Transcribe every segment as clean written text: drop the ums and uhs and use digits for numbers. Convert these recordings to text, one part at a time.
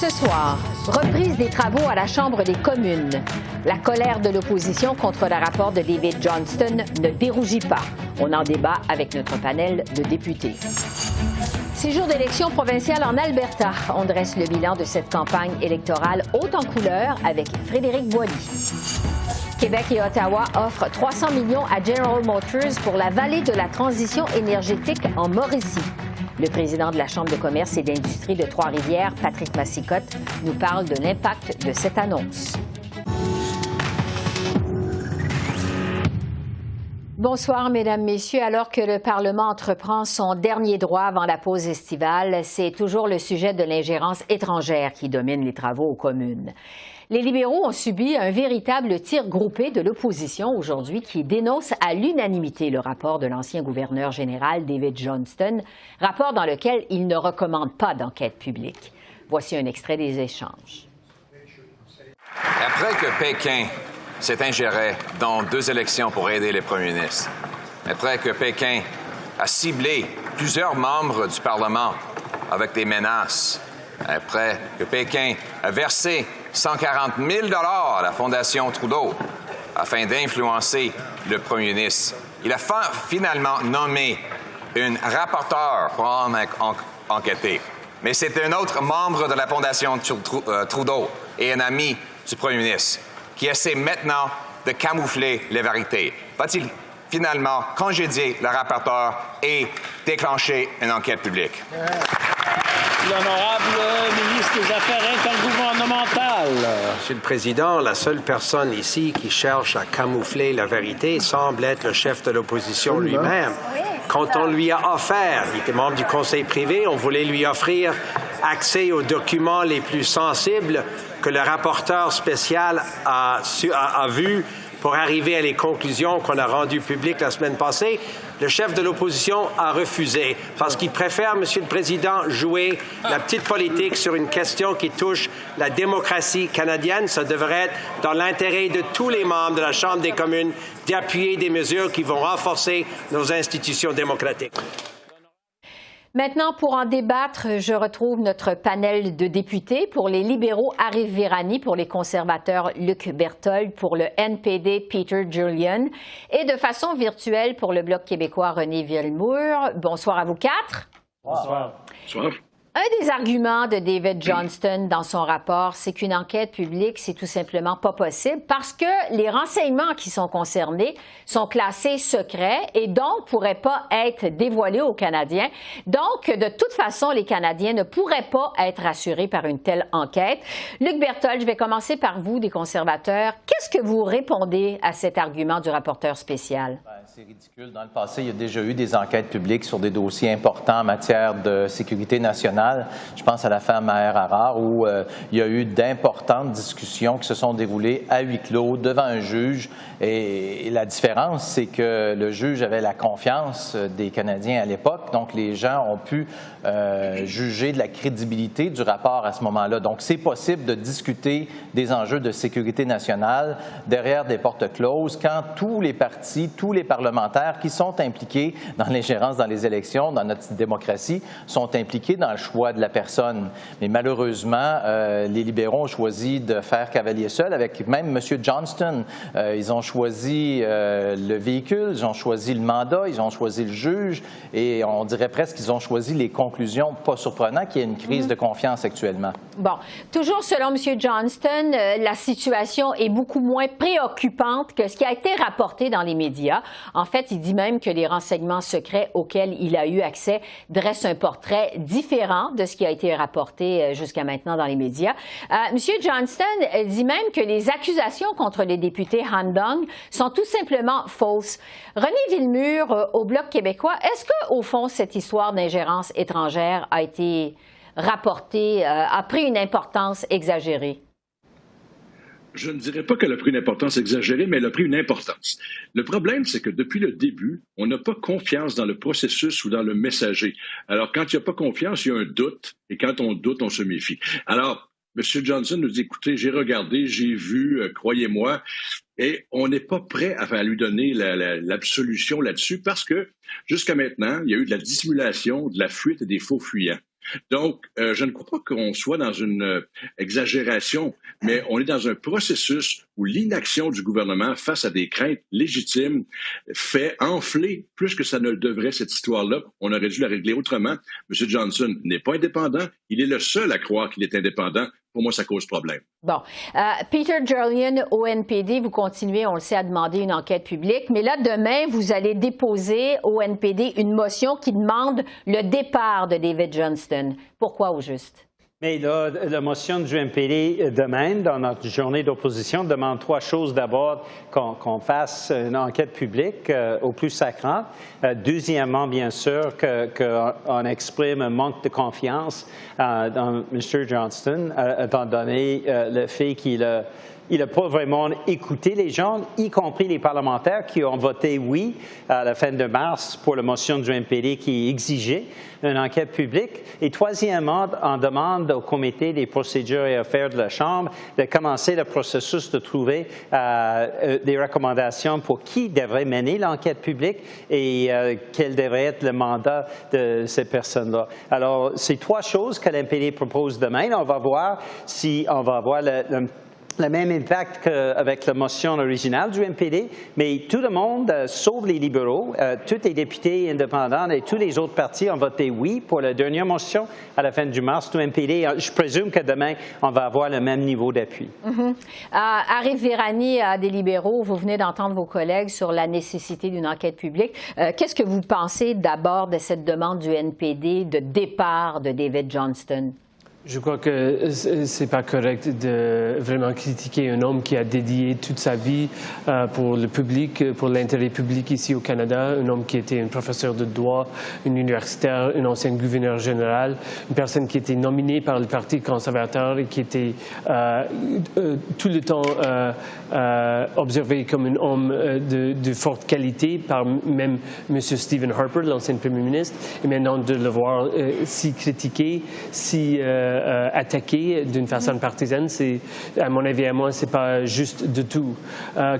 Ce soir, reprise des travaux à la Chambre des communes. La colère de l'opposition contre le rapport de David Johnston ne dérougit pas. On en débat avec notre panel de députés. 6 jours d'élections provinciales en Alberta. On dresse le bilan de cette campagne électorale haute en couleurs avec Frédéric Boily. Québec et Ottawa offrent 300 millions à General Motors pour la vallée de la transition énergétique en Mauricie. Le président de la Chambre de commerce et d'industrie de Trois-Rivières, Patrick Massicotte, nous parle de l'impact de cette annonce. Bonsoir, Mesdames, Messieurs. Alors que le Parlement entreprend son dernier droit avant la pause estivale, c'est toujours le sujet de l'ingérence étrangère qui domine les travaux aux communes. Les libéraux ont subi un véritable tir groupé de l'opposition aujourd'hui qui dénonce à l'unanimité le rapport de l'ancien gouverneur général David Johnston, rapport dans lequel il ne recommande pas d'enquête publique. Voici un extrait des échanges. Après que Pékin s'est ingéré dans 2 élections pour aider les premiers ministres, après que Pékin a ciblé plusieurs membres du Parlement avec des menaces, après que Pékin a versé 140 000 $ à la Fondation Trudeau afin d'influencer le premier ministre, il a finalement nommé une rapporteure pour en enquêter. Mais c'est un autre membre de la Fondation Trudeau et un ami du premier ministre qui essaie maintenant de camoufler les vérités. Va-t-il finalement congédier le rapporteur et déclencher une enquête publique? L'honorable ministre des Affaires intergouvernementales. Monsieur le Président, la seule personne ici qui cherche à camoufler la vérité semble être le chef de l'opposition lui-même. Quand on lui a offert, il était membre du conseil privé, on voulait lui offrir accès aux documents les plus sensibles que le rapporteur spécial a vu pour arriver à les conclusions qu'on a rendues publiques la semaine passée. Le chef de l'opposition a refusé parce qu'il préfère, Monsieur le Président, jouer la petite politique sur une question qui touche la démocratie canadienne. Ça devrait être dans l'intérêt de tous les membres de la Chambre des communes d'appuyer des mesures qui vont renforcer nos institutions démocratiques. Maintenant, pour en débattre, je retrouve notre panel de députés. Pour les libéraux, Arif Virani, pour les conservateurs, Luc Berthold, pour le NPD, Peter Julian, et de façon virtuelle pour le Bloc québécois, René Villemur. Bonsoir à vous 4. Bonsoir. Bonsoir. Un des arguments de David Johnston dans son rapport, c'est qu'une enquête publique, c'est tout simplement pas possible parce que les renseignements qui sont concernés sont classés secrets et donc pourraient pas être dévoilés aux Canadiens. Donc, de toute façon, les Canadiens ne pourraient pas être rassurés par une telle enquête. Luc Berthold, je vais commencer par vous, des conservateurs. Qu'est-ce que vous répondez à cet argument du rapporteur spécial? C'est ridicule. Dans le passé, il y a déjà eu des enquêtes publiques sur des dossiers importants en matière de sécurité nationale. Je pense à l'affaire Maher-Arar où il y a eu d'importantes discussions qui se sont déroulées à huis clos devant un juge. Et la différence, c'est que le juge avait la confiance des Canadiens à l'époque. Donc, les gens ont pu juger de la crédibilité du rapport à ce moment-là. Donc, c'est possible de discuter des enjeux de sécurité nationale derrière des portes closes quand tous les partis, tous les parlementaires qui sont impliqués dans l'ingérence dans les élections, dans notre démocratie, sont impliqués dans le choix de la personne. Mais malheureusement, les libéraux ont choisi de faire cavalier seul avec même M. Johnston. Ils ont choisi le véhicule, ils ont choisi le mandat, ils ont choisi le juge et on dirait presque qu'ils ont choisi les conclusions. Pas surprenant qu'il y ait une crise de confiance actuellement. Bon, toujours selon M. Johnston, la situation est beaucoup moins préoccupante que ce qui a été rapporté dans les médias. En fait, il dit même que les renseignements secrets auxquels il a eu accès dressent un portrait différent de ce qui a été rapporté jusqu'à maintenant dans les médias. M. Johnston dit même que les accusations contre les députés Han Dong sont tout simplement fausses. René Villemur, au Bloc québécois, est-ce qu'au fond, cette histoire d'ingérence étrangère a été rapportée, a pris une importance exagérée? Je ne dirais pas qu'elle a pris une importance exagérée, mais elle a pris une importance. Le problème, c'est que depuis le début, on n'a pas confiance dans le processus ou dans le messager. Alors, quand il n'y a pas confiance, il y a un doute, et quand on doute, on se méfie. Alors, M. Johnson nous dit, écoutez, j'ai regardé, j'ai vu, croyez-moi, et on n'est pas prêt à lui donner l'absolution là-dessus parce que, jusqu'à maintenant, il y a eu de la dissimulation, de la fuite et des faux fuyants. Donc, je ne crois pas qu'on soit dans une exagération, mais on est dans un processus où l'inaction du gouvernement face à des craintes légitimes fait enfler plus que ça ne le devrait cette histoire-là. On aurait dû la régler autrement. M. Johnson n'est pas indépendant. Il est le seul à croire qu'il est indépendant. Pour moi, ça cause problème. Bon. Peter Jolyon, au NPD, vous continuez, on le sait, à demander une enquête publique. Mais là, demain, vous allez déposer au NPD une motion qui demande le départ de David Johnston. Pourquoi, au juste? Mais là, la motion du NPD demain, dans notre journée d'opposition, demande trois choses. D'abord, qu'on fasse une enquête publique au plus sacrant. Deuxièmement, bien sûr, qu'on exprime un manque de confiance dans M. Johnston, étant donné le fait qu'il n'a pas vraiment écouté les gens, y compris les parlementaires qui ont voté oui à la fin de mars pour la motion du NPD qui exigeait une enquête publique. Et troisièmement, on demande au comité des procédures et affaires de la Chambre de commencer le processus de trouver des recommandations pour qui devrait mener l'enquête publique et quel devrait être le mandat de ces personnes-là. Alors, c'est trois choses que l'NPD propose demain. On va voir si on va avoir le même impact qu'avec la motion originale du NPD, mais tout le monde, sauf les libéraux, tous les députés indépendants et tous les autres partis ont voté oui pour la dernière motion à la fin du mars du NPD. Je présume que demain, on va avoir le même niveau d'appui. Arif Virani, des libéraux, vous venez d'entendre vos collègues sur la nécessité d'une enquête publique. Qu'est-ce que vous pensez d'abord de cette demande du NPD de départ de David Johnston? Je crois que c'est pas correct de vraiment critiquer un homme qui a dédié toute sa vie pour le public, pour l'intérêt public ici au Canada, un homme qui était un professeur de droit, un universitaire, un ancien gouverneur général, une personne qui était nominée par le Parti conservateur et qui était tout le temps observé comme un homme de forte qualité par même M. Stephen Harper, l'ancien premier ministre, et maintenant de le voir si critiqué, si attaqué d'une façon partisane, c'est, à mon avis, à moi, c'est pas juste du tout.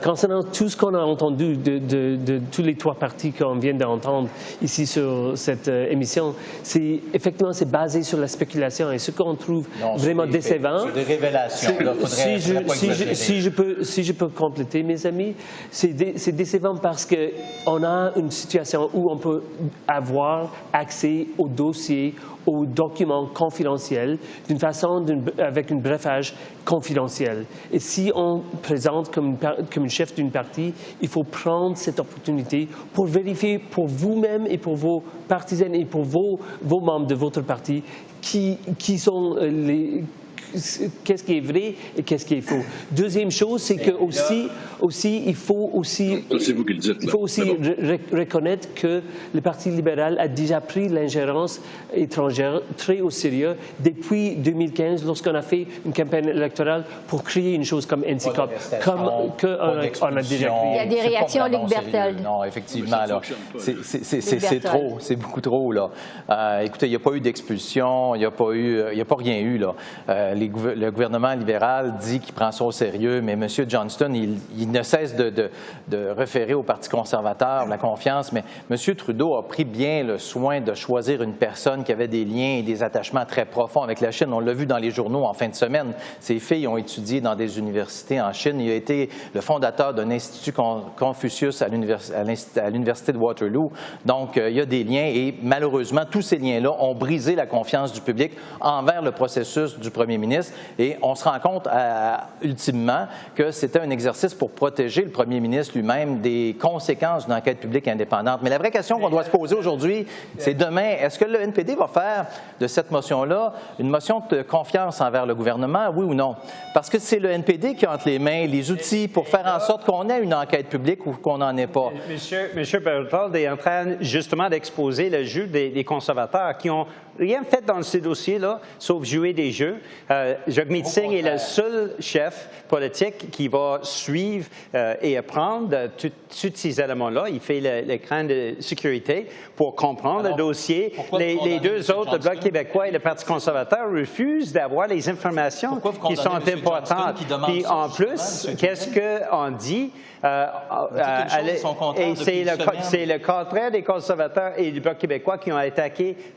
Concernant tout ce qu'on a entendu de tous les trois partis qu'on vient d'entendre ici sur cette émission, c'est effectivement c'est basé sur la spéculation et ce qu'on trouve vraiment décevant. Sur des révélations. Si je peux compléter, mes amis, c'est décevant parce que on a une situation où on peut avoir accès aux dossiers, aux documents confidentiels d'une façon, avec un brefage confidentiel. Et si on présente comme une chef d'une partie, il faut prendre cette opportunité pour vérifier pour vous-même et pour vos partisans et pour vos membres de votre parti qui sont qu'est-ce qui est vrai et qu'est-ce qui est faux. Deuxième chose, c'est que il faut aussi reconnaître que le Parti libéral a déjà pris l'ingérence étrangère très au sérieux depuis 2015, lorsqu'on a fait une campagne électorale pour créer une chose comme NCCOP, on a déjà créé. Il y a des réactions, Luc Berthold. Non, effectivement, c'est trop, c'est beaucoup trop, là. Écoutez, il n'y a pas eu d'expulsion, il n'y a pas rien eu, là. Le gouvernement libéral dit qu'il prend ça au sérieux, mais M. Johnston, il ne cesse de référer au Parti conservateur la confiance, mais M. Trudeau a pris bien le soin de choisir une personne qui avait des liens et des attachements très profonds avec la Chine. On l'a vu dans les journaux en fin de semaine. Ses filles ont étudié dans des universités en Chine. Il a été le fondateur d'un institut Confucius à l'université de Waterloo. Donc, il y a des liens et malheureusement, tous ces liens-là ont brisé la confiance du public envers le processus du premier ministre. Et on se rend compte ultimement que c'était un exercice pour protéger le premier ministre lui-même des conséquences d'une enquête publique indépendante. Mais la vraie question qu'on doit se poser aujourd'hui, c'est demain, est-ce que le NPD va faire de cette motion-là une motion de confiance envers le gouvernement, oui ou non? Parce que c'est le NPD qui a entre les mains les outils pour faire en sorte qu'on ait une enquête publique ou qu'on n'en ait pas. Monsieur Berthold est en train justement d'exposer le jeu des conservateurs qui ont rien fait dans ce dossier-là, sauf jouer des jeux, Jagmeet Singh est le seul chef politique qui va suivre et apprendre tous ces éléments-là. Il fait l'écran de sécurité pour comprendre le dossier. Les deux autres, le Bloc québécois et le Parti conservateur, refusent d'avoir les informations qui sont importantes. Puis en plus, qu'est-ce qu'on dit? Et c'est le contraire des conservateurs et du Bloc québécois qui ont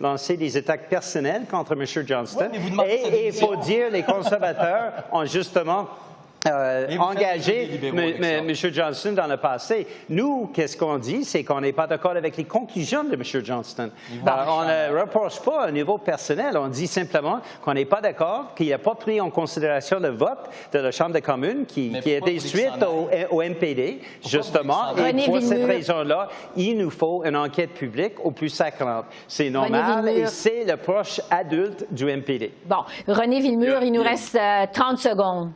lancé des attaques personnelles contre M. Johnston. Et il faut dire, les conservateurs ont justement engagé M. Johnston dans le passé. Nous, qu'est-ce qu'on dit? C'est qu'on n'est pas d'accord avec les conclusions de M. Johnston. On ne reproche pas au niveau personnel. On dit simplement qu'on n'est pas d'accord, qu'il n'a pas pris en considération le vote de la Chambre des communes qui a été suite au NPD, justement. Et pour cette raison-là, il nous faut une enquête publique au plus sacrante. C'est normal et c'est le proche adulte du NPD. Bon, René Villemure, il nous reste 30 secondes.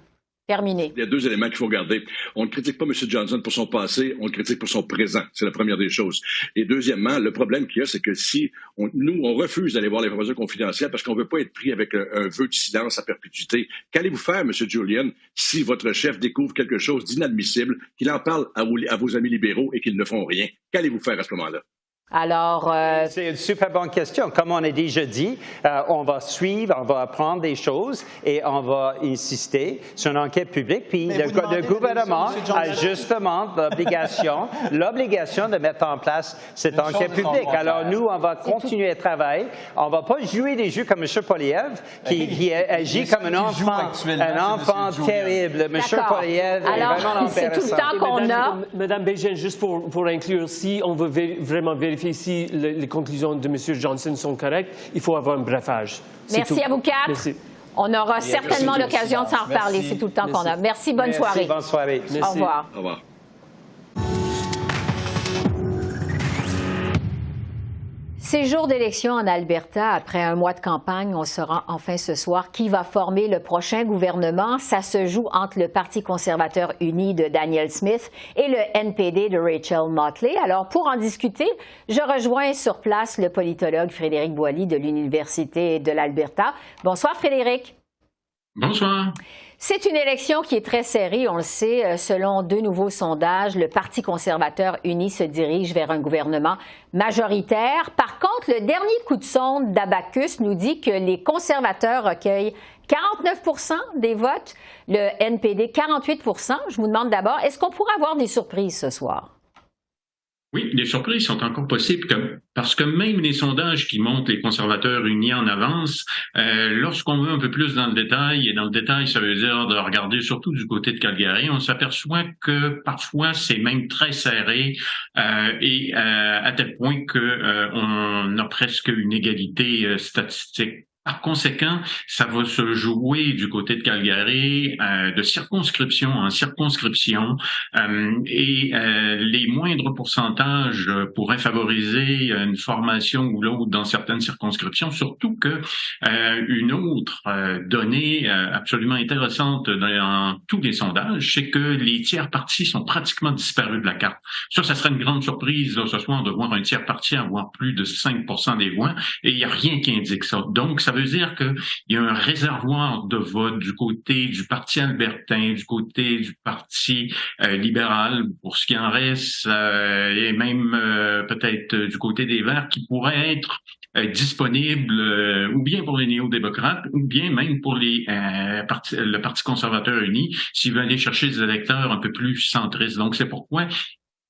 Terminé. Il y a deux éléments qu'il faut regarder. On ne critique pas M. Johnson pour son passé, on le critique pour son présent. C'est la première des choses. Et deuxièmement, le problème qu'il y a, c'est que si nous, on refuse d'aller voir l'information confidentielle parce qu'on ne veut pas être pris avec un vœu de silence à perpétuité. Qu'allez-vous faire, M. Julian, si votre chef découvre quelque chose d'inadmissible, qu'il en parle à vos amis libéraux et qu'ils ne font rien? Qu'allez-vous faire à ce moment-là? Alors, c'est une super bonne question. Comme on a déjà dit, on va suivre, on va apprendre des choses et on va insister sur une enquête publique. Puis le gouvernement a justement l'obligation de mettre en place cette enquête publique. Alors nous, on va continuer à travailler. On ne va pas jouer des jeux comme M. Poilievre, qui agit comme un enfant terrible. M. Poilievre est vraiment embarrassant. C'est tout le temps qu'on a. Madame Bégin, juste pour inclure, si on veut vraiment vérifier si les conclusions de M. Johnson sont correctes, il faut avoir un brefage. Merci à vous quatre. Merci. On aura certainement l'occasion de s'en reparler. C'est tout le temps qu'on a. Merci, bonne soirée. Bonne soirée. Merci. Au revoir. Au revoir. Ces jours d'élection en Alberta, après un mois de campagne, on saura enfin ce soir qui va former le prochain gouvernement. Ça se joue entre le Parti conservateur uni de Danielle Smith et le NPD de Rachel Notley. Alors, pour en discuter, je rejoins sur place le politologue Frédéric Boily de l'Université de l'Alberta. Bonsoir, Frédéric. Bonsoir. C'est une élection qui est très serrée, on le sait. Selon deux nouveaux sondages, le Parti conservateur uni se dirige vers un gouvernement majoritaire. Par contre, le dernier coup de sonde d'Abacus nous dit que les conservateurs recueillent 49 des votes, le NPD 48 Je vous demande d'abord, est-ce qu'on pourrait avoir des surprises ce soir? Oui, les surprises sont encore possibles parce que même les sondages qui montrent les conservateurs unis en avance, lorsqu'on va un peu plus dans le détail, et dans le détail, ça veut dire de regarder surtout du côté de Calgary, on s'aperçoit que parfois c'est même très serré et à tel point qu'on a presque une égalité statistique. Par conséquent, ça va se jouer du côté de Calgary de circonscription en circonscription et les moindres pourcentages pourraient favoriser une formation ou l'autre dans certaines circonscriptions, surtout que une autre donnée absolument intéressante dans tous les sondages, c'est que les tiers partis sont pratiquement disparus de la carte. Ça serait une grande surprise là, ce soir de voir un tiers parti avoir plus de 5% des voix et il n'y a rien qui indique ça. Donc, ça veut dire qu'il y a un réservoir de vote du côté du Parti albertain, du côté du Parti libéral, pour ce qui en reste, et même peut-être du côté des Verts, qui pourrait être disponible ou bien pour les néo-démocrates ou bien même pour le Parti conservateur uni s'il veut aller chercher des électeurs un peu plus centristes. Donc, c'est pourquoi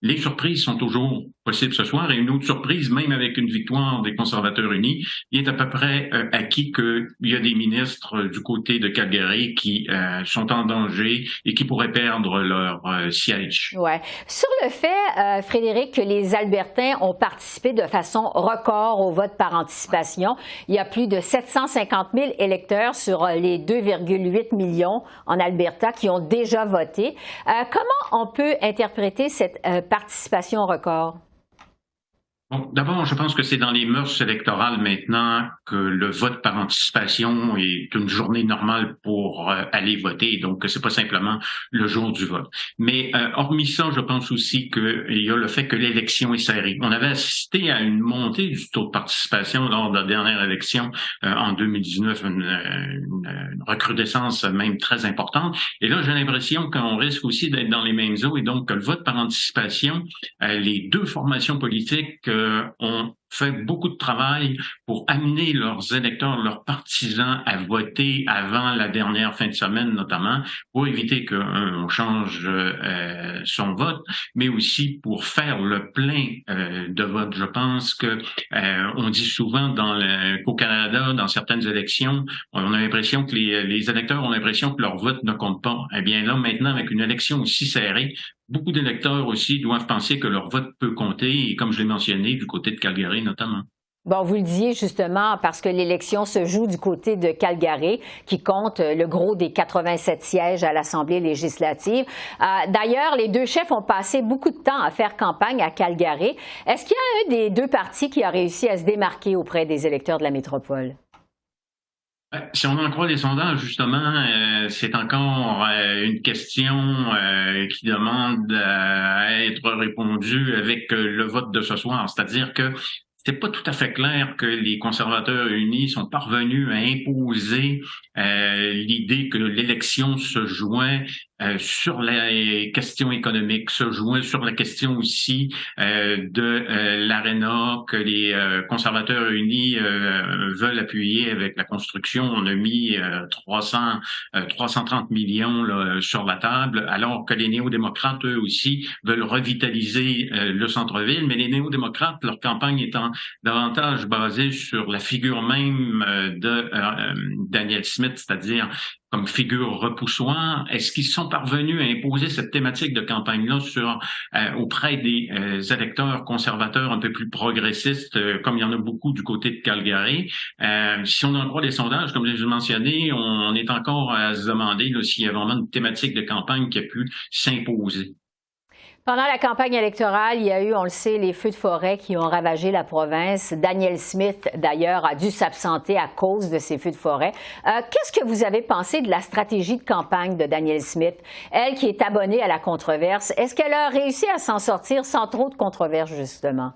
les surprises sont toujours possibles ce soir. Et une autre surprise, même avec une victoire des conservateurs unis, il est à peu près acquis qu'il y a des ministres du côté de Calgary qui sont en danger et qui pourraient perdre leur siège. Ouais. Sur le fait, Frédéric, que les Albertains ont participé de façon record au vote par anticipation, il y a plus de 750 000 électeurs sur les 2,8 millions en Alberta qui ont déjà voté. Comment on peut interpréter cette participation record? Bon, d'abord, je pense que c'est dans les mœurs électorales maintenant que le vote par anticipation est une journée normale pour aller voter, donc c'est pas simplement le jour du vote. Mais hormis ça, je pense aussi qu'il y a le fait que l'élection est serrée. On avait assisté à une montée du taux de participation lors de la dernière élection en 2019, une recrudescence même très importante. Et là, j'ai l'impression qu'on risque aussi d'être dans les mêmes eaux et donc que le vote par anticipation, les deux formations politiques ont fait beaucoup de travail pour amener leurs électeurs, leurs partisans à voter avant la dernière fin de semaine notamment, pour éviter qu'on change son vote, mais aussi pour faire le plein de vote. Je pense que on dit souvent qu'au Canada, dans certaines élections, on a l'impression que les électeurs ont l'impression que leur vote ne compte pas. Eh bien là, maintenant, avec une élection aussi serrée, beaucoup d'électeurs aussi doivent penser que leur vote peut compter, et comme je l'ai mentionné, du côté de Calgary notamment. Bon, vous le disiez justement parce que l'élection se joue du côté de Calgary, qui compte le gros des 87 sièges à l'Assemblée législative. D'ailleurs, les deux chefs ont passé beaucoup de temps à faire campagne à Calgary. Est-ce qu'il y a un des deux partis qui a réussi à se démarquer auprès des électeurs de la métropole? Si on en croit les sondages, justement, c'est encore une question qui demande à être répondue avec le vote de ce soir. C'est-à-dire que c'est pas tout à fait clair que les conservateurs unis sont parvenus à imposer l'idée que l'élection se jouait sur les questions économiques, se jouait sur la question aussi de l'aréna que les conservateurs unis veulent appuyer avec la construction. On a mis 330 millions là, sur la table, alors que les néo-démocrates, eux aussi, veulent revitaliser le centre-ville. Mais les néo-démocrates, leur campagne étant davantage basée sur la figure même de Danielle Smith, c'est-à-dire comme figure repoussoire. Est-ce qu'ils sont parvenus à imposer cette thématique de campagne-là auprès des électeurs conservateurs un peu plus progressistes, comme il y en a beaucoup du côté de Calgary? Si on en croit les sondages, comme je l'ai mentionné, on est encore à se demander s'il y a vraiment une thématique de campagne qui a pu s'imposer. Pendant la campagne électorale, il y a eu, on le sait, les feux de forêt qui ont ravagé la province. Danielle Smith, d'ailleurs, a dû s'absenter à cause de ces feux de forêt. Qu'est-ce que vous avez pensé de la stratégie de campagne de Danielle Smith? Elle qui est abonnée à la controverse, est-ce qu'elle a réussi à s'en sortir sans trop de controverses, justement?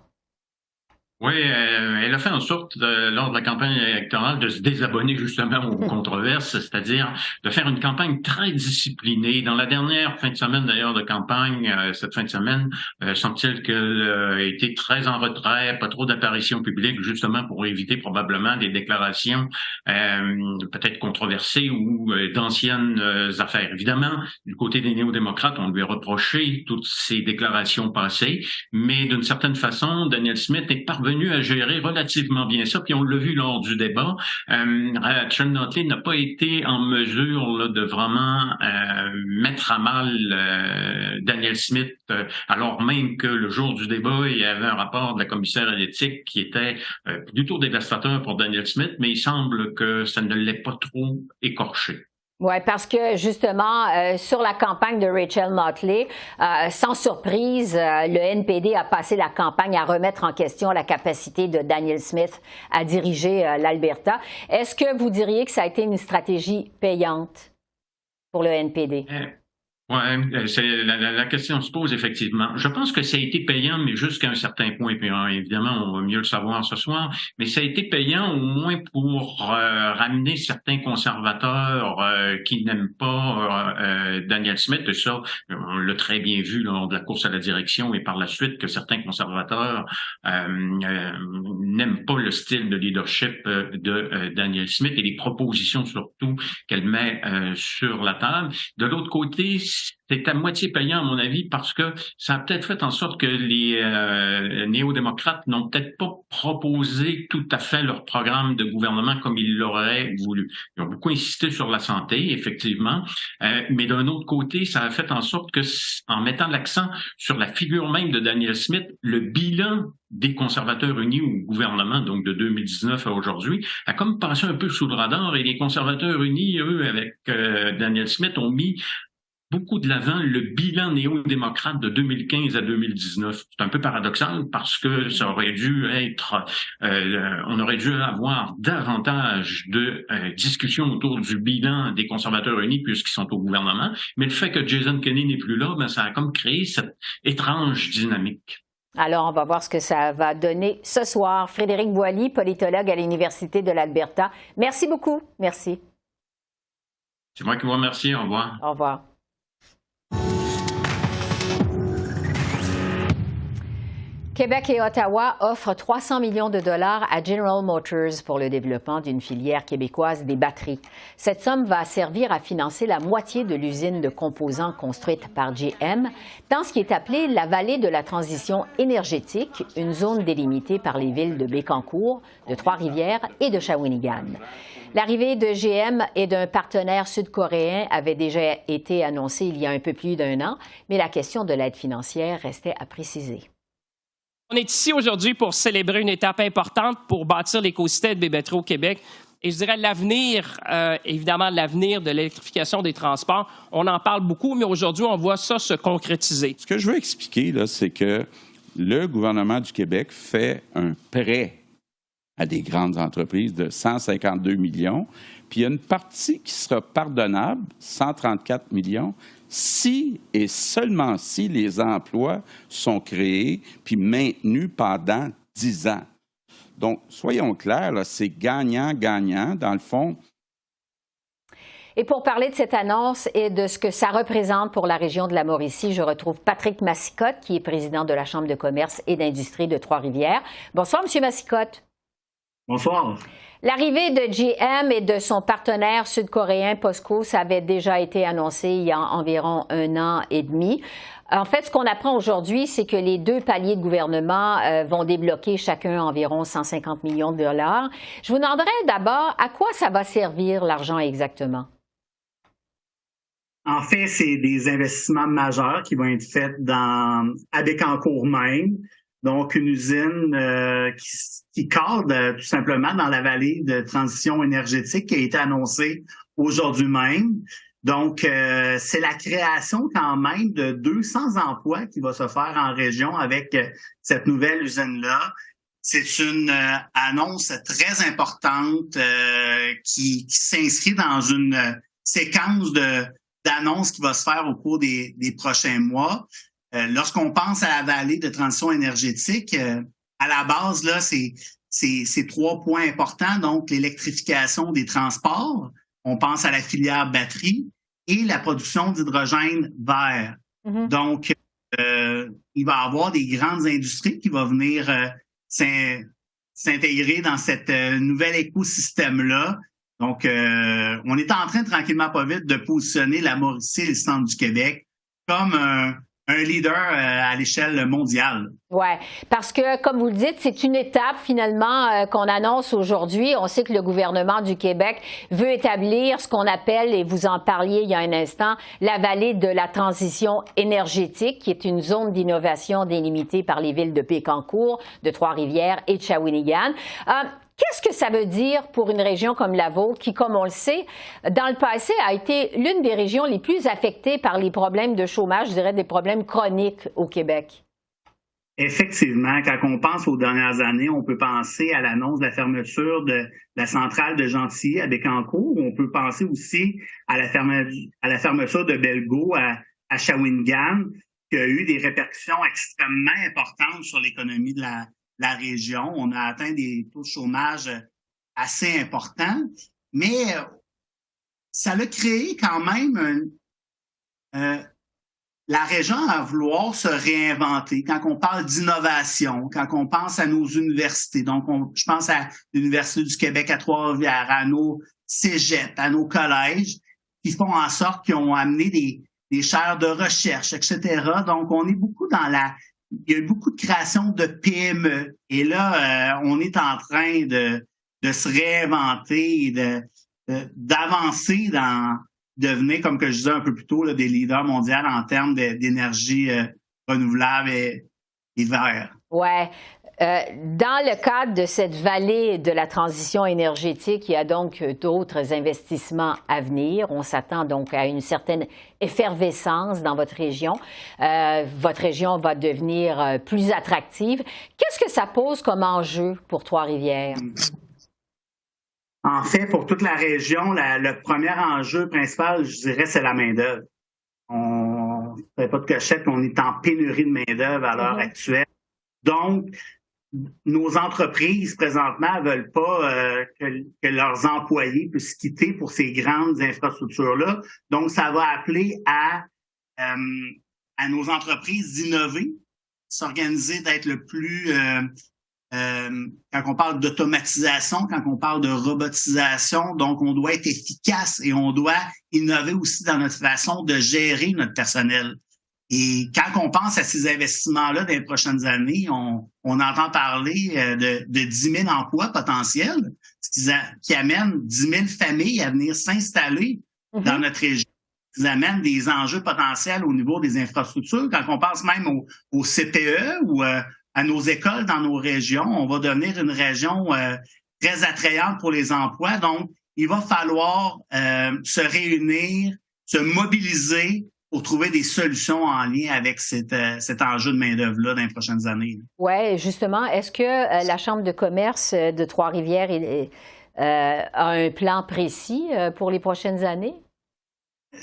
Oui, elle a fait en sorte, lors de la campagne électorale, de se désabonner justement aux controverses, c'est-à-dire de faire une campagne très disciplinée. Dans la dernière fin de semaine, d'ailleurs, de campagne, cette fin de semaine, semble-t-il qu'elle a été très en retrait, pas trop d'apparitions publiques, justement pour éviter probablement des déclarations peut-être controversées ou d'anciennes affaires. Évidemment, du côté des néo-démocrates, on lui a reproché toutes ces déclarations passées, mais d'une certaine façon, Danielle Smith est parvenue à gérer relativement bien ça, puis on l'a vu lors du débat. Rachel Notley n'a pas été en mesure là, de vraiment mettre à mal Danielle Smith, alors même que le jour du débat, il y avait un rapport de la commissaire à l'éthique qui était plutôt dévastateur pour Danielle Smith, mais il semble que ça ne l'ait pas trop écorché. Oui, parce que justement, sur la campagne de Rachel Notley, sans surprise, le NPD a passé la campagne à remettre en question la capacité de Danielle Smith à diriger l'Alberta. Est-ce que vous diriez que ça a été une stratégie payante pour le NPD? Oui, la question se pose effectivement. Je pense que ça a été payant, mais jusqu'à un certain point. Puis évidemment, on va mieux le savoir ce soir. Mais ça a été payant au moins pour ramener certains conservateurs qui n'aiment pas Danielle Smith. Et ça, on l'a très bien vu lors de la course à la direction et par la suite que certains conservateurs n'aiment pas le style de leadership de Danielle Smith et les propositions surtout qu'elle met sur la table. De l'autre côté, c'est à moitié payant, à mon avis, parce que ça a peut-être fait en sorte que les néo-démocrates n'ont peut-être pas proposé tout à fait leur programme de gouvernement comme ils l'auraient voulu. Ils ont beaucoup insisté sur la santé, effectivement, mais d'un autre côté, ça a fait en sorte que, en mettant l'accent sur la figure même de Danielle Smith, le bilan des conservateurs unis au gouvernement, donc de 2019 à aujourd'hui, a comme passé un peu sous le radar, et les conservateurs unis, eux, avec Danielle Smith, ont mis beaucoup de l'avant le bilan néo-démocrate de 2015 à 2019. C'est un peu paradoxal parce que ça aurait dû être, on aurait dû avoir davantage de discussions autour du bilan des conservateurs unis puisqu'ils sont au gouvernement. Mais le fait que Jason Kenney n'est plus là, ça a comme créé cette étrange dynamique. Alors, on va voir ce que ça va donner ce soir. Frédéric Boilly, politologue à l'Université de l'Alberta. Merci beaucoup. Merci. C'est moi qui vous remercie. Au revoir. Au revoir. Québec et Ottawa offrent 300 millions de dollars à General Motors pour le développement d'une filière québécoise des batteries. Cette somme va servir à financer la moitié de l'usine de composants construite par GM dans ce qui est appelé la vallée de la transition énergétique, une zone délimitée par les villes de Bécancour, de Trois-Rivières et de Shawinigan. L'arrivée de GM et d'un partenaire sud-coréen avait déjà été annoncée il y a un peu plus d'un an, mais la question de l'aide financière restait à préciser. On est ici aujourd'hui pour célébrer une étape importante pour bâtir l'écosystème des batteries au Québec. Et je dirais l'avenir, évidemment, l'avenir de l'électrification des transports. On en parle beaucoup, mais aujourd'hui, on voit ça se concrétiser. Ce que je veux expliquer, là, c'est que le gouvernement du Québec fait un prêt à des grandes entreprises de 152 millions, puis il y a une partie qui sera pardonnable, 134 millions, si et seulement si les emplois sont créés puis maintenus pendant 10 ans. Donc, soyons clairs, là, c'est gagnant-gagnant, dans le fond. Et pour parler de cette annonce et de ce que ça représente pour la région de la Mauricie, je retrouve Patrick Massicotte, qui est président de la Chambre de commerce et d'industrie de Trois-Rivières. Bonsoir, M. Massicotte. Bonsoir. L'arrivée de GM et de son partenaire sud-coréen POSCO, ça avait déjà été annoncé il y a environ 1 an et demi. En fait, ce qu'on apprend aujourd'hui, c'est que les 2 paliers de gouvernement vont débloquer chacun environ 150 millions de dollars. Je vous demanderais d'abord à quoi ça va servir l'argent exactement? En fait, c'est des investissements majeurs qui vont être faits à Bécancour même. Donc, une usine qui cadre tout simplement dans la vallée de transition énergétique qui a été annoncée aujourd'hui même. Donc, c'est la création quand même de 200 emplois qui va se faire en région avec cette nouvelle usine-là. C'est une annonce très importante qui s'inscrit dans une séquence d'annonces qui va se faire au cours des prochains mois. Lorsqu'on pense à la vallée de transition énergétique, à la base, là, c'est 3 points importants. Donc, l'électrification des transports, on pense à la filière batterie et la production d'hydrogène vert. Mm-hmm. Donc, il va y avoir des grandes industries qui vont venir s'intégrer dans cet nouvel écosystème-là. Donc, on est en train, tranquillement pas vite, de positionner la Mauricie et le centre du Québec comme un leader à l'échelle mondiale. Oui, parce que, comme vous le dites, c'est une étape finalement qu'on annonce aujourd'hui. On sait que le gouvernement du Québec veut établir ce qu'on appelle, et vous en parliez il y a un instant, la vallée de la transition énergétique, qui est une zone d'innovation délimitée par les villes de Bécancour, de Trois-Rivières et de Shawinigan. Qu'est-ce que ça veut dire pour une région comme la vôtre qui, comme on le sait, dans le passé a été l'une des régions les plus affectées par les problèmes de chômage, je dirais des problèmes chroniques au Québec? Effectivement, quand on pense aux dernières années, on peut penser à l'annonce de la fermeture de la centrale de Gentilly à Bécancour. On peut penser aussi à la fermeture de Belgo à Shawinigan, qui a eu des répercussions extrêmement importantes sur l'économie de la région. On a atteint des taux de chômage assez importants, mais ça a créé quand même la région à vouloir se réinventer. Quand on parle d'innovation, quand on pense à nos universités, donc je pense à l'Université du Québec à Trois-Rivières, à nos cégeps, à nos collèges, qui font en sorte qu'ils ont amené des chaires de recherche, etc. Donc, on est beaucoup il y a eu beaucoup de création de PME. Et là, on est en train de se réinventer et d'avancer dans devenir, comme que je disais un peu plus tôt, là, des leaders mondiaux en termes d'énergie renouvelable et vert. Ouais. Dans le cadre de cette vallée de la transition énergétique, il y a donc d'autres investissements à venir. On s'attend donc à une certaine effervescence dans votre région. Votre région va devenir plus attractive. Qu'est-ce que ça pose comme enjeu pour Trois-Rivières? En fait, pour toute la région, le premier enjeu principal, je dirais, c'est la main-d'œuvre. On ne fait pas de cachette, on est en pénurie de main-d'œuvre à l'heure actuelle. Donc, nos entreprises, présentement, ne veulent pas que leurs employés puissent quitter pour ces grandes infrastructures-là. Donc, ça va appeler à nos entreprises d'innover, s'organiser, d'être le plus... quand on parle d'automatisation, quand on parle de robotisation, donc on doit être efficace et on doit innover aussi dans notre façon de gérer notre personnel. Et quand on pense à ces investissements-là dans les prochaines années, on entend parler de 10 000 emplois potentiels, ce qui amène 10 000 familles à venir s'installer dans notre région. Ça amène des enjeux potentiels au niveau des infrastructures. Quand on pense même au CPE ou à nos écoles dans nos régions, on va devenir une région très attrayante pour les emplois. Donc, il va falloir se réunir, se mobiliser pour trouver des solutions en lien avec cet enjeu de main-d'œuvre-là dans les prochaines années. Oui, justement, est-ce que la Chambre de commerce de Trois-Rivières a un plan précis pour les prochaines années?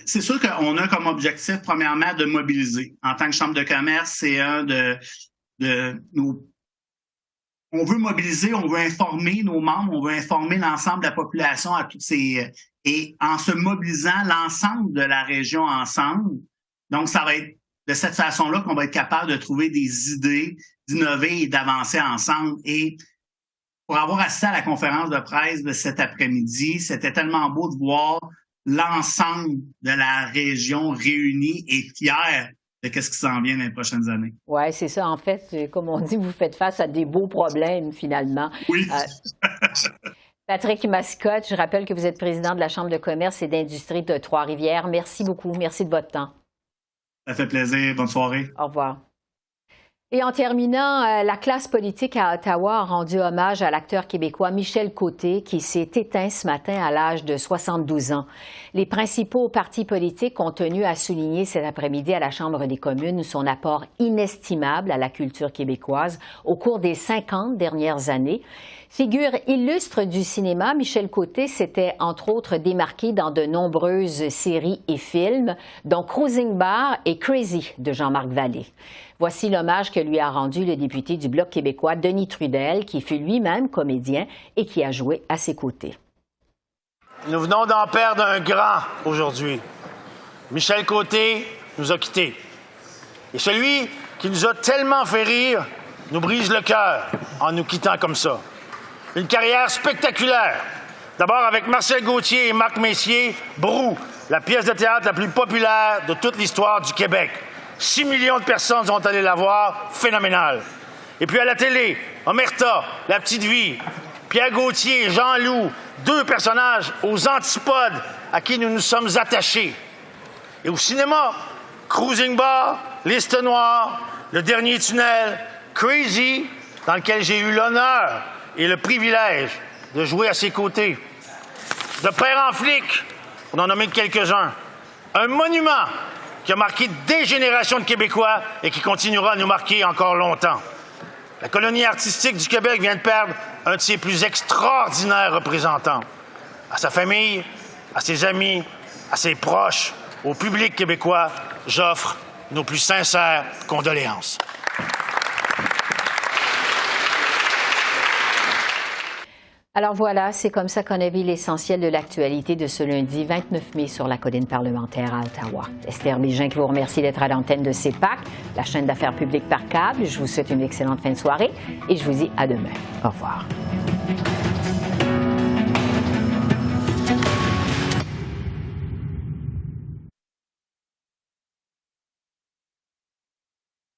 C'est sûr qu'on a comme objectif, premièrement, de mobiliser. En tant que Chambre de commerce, c'est un on veut mobiliser, on veut informer nos membres, on veut informer l'ensemble de la population à toutes ces... Et en se mobilisant l'ensemble de la région ensemble, donc ça va être de cette façon-là qu'on va être capable de trouver des idées, d'innover et d'avancer ensemble. Et pour avoir assisté à la conférence de presse de cet après-midi, c'était tellement beau de voir l'ensemble de la région réunie et fière de ce qui s'en vient dans les prochaines années. Oui, c'est ça. En fait, comme on dit, vous faites face à des beaux problèmes, finalement. Oui. Patrick Mascotte, je rappelle que vous êtes président de la Chambre de commerce et d'industrie de Trois-Rivières. Merci beaucoup. Merci de votre temps. Ça fait plaisir. Bonne soirée. Au revoir. Et en terminant, la classe politique à Ottawa a rendu hommage à l'acteur québécois Michel Côté, qui s'est éteint ce matin à l'âge de 72 ans. Les principaux partis politiques ont tenu à souligner cet après-midi à la Chambre des communes son apport inestimable à la culture québécoise au cours des 50 dernières années. Figure illustre du cinéma, Michel Côté s'était entre autres démarqué dans de nombreuses séries et films, dont Cruising Bar et Crazy de Jean-Marc Vallée. Voici l'hommage que lui a rendu le député du Bloc québécois, Denis Trudel, qui fut lui-même comédien et qui a joué à ses côtés. Nous venons d'en perdre un grand aujourd'hui. Michel Côté nous a quittés. Et celui qui nous a tellement fait rire nous brise le cœur en nous quittant comme ça. Une carrière spectaculaire. D'abord avec Marcel Gauthier et Marc Messier, Brou, la pièce de théâtre la plus populaire de toute l'histoire du Québec. 6 millions de personnes sont allées la voir, phénoménal. Et puis à la télé, Omerta, La Petite Vie, Pierre Gauthier, Jean-Loup, 2 personnages aux antipodes à qui nous nous sommes attachés. Et au cinéma, Cruising Bar, Liste Noire, Le Dernier Tunnel, Crazy, dans lequel j'ai eu l'honneur et le privilège de jouer à ses côtés. De Père en flic, on en a nommé quelques-uns. Un monument qui a marqué des générations de Québécois et qui continuera à nous marquer encore longtemps. La colonie artistique du Québec vient de perdre un de ses plus extraordinaires représentants. À sa famille, à ses amis, à ses proches, au public québécois, j'offre nos plus sincères condoléances. Alors voilà, c'est comme ça qu'on a vu l'essentiel de l'actualité de ce lundi 29 mai sur la colline parlementaire à Ottawa. Esther Bégin qui vous remercie d'être à l'antenne de CEPAC, la chaîne d'affaires publiques par câble. Je vous souhaite une excellente fin de soirée et je vous dis à demain. Au revoir.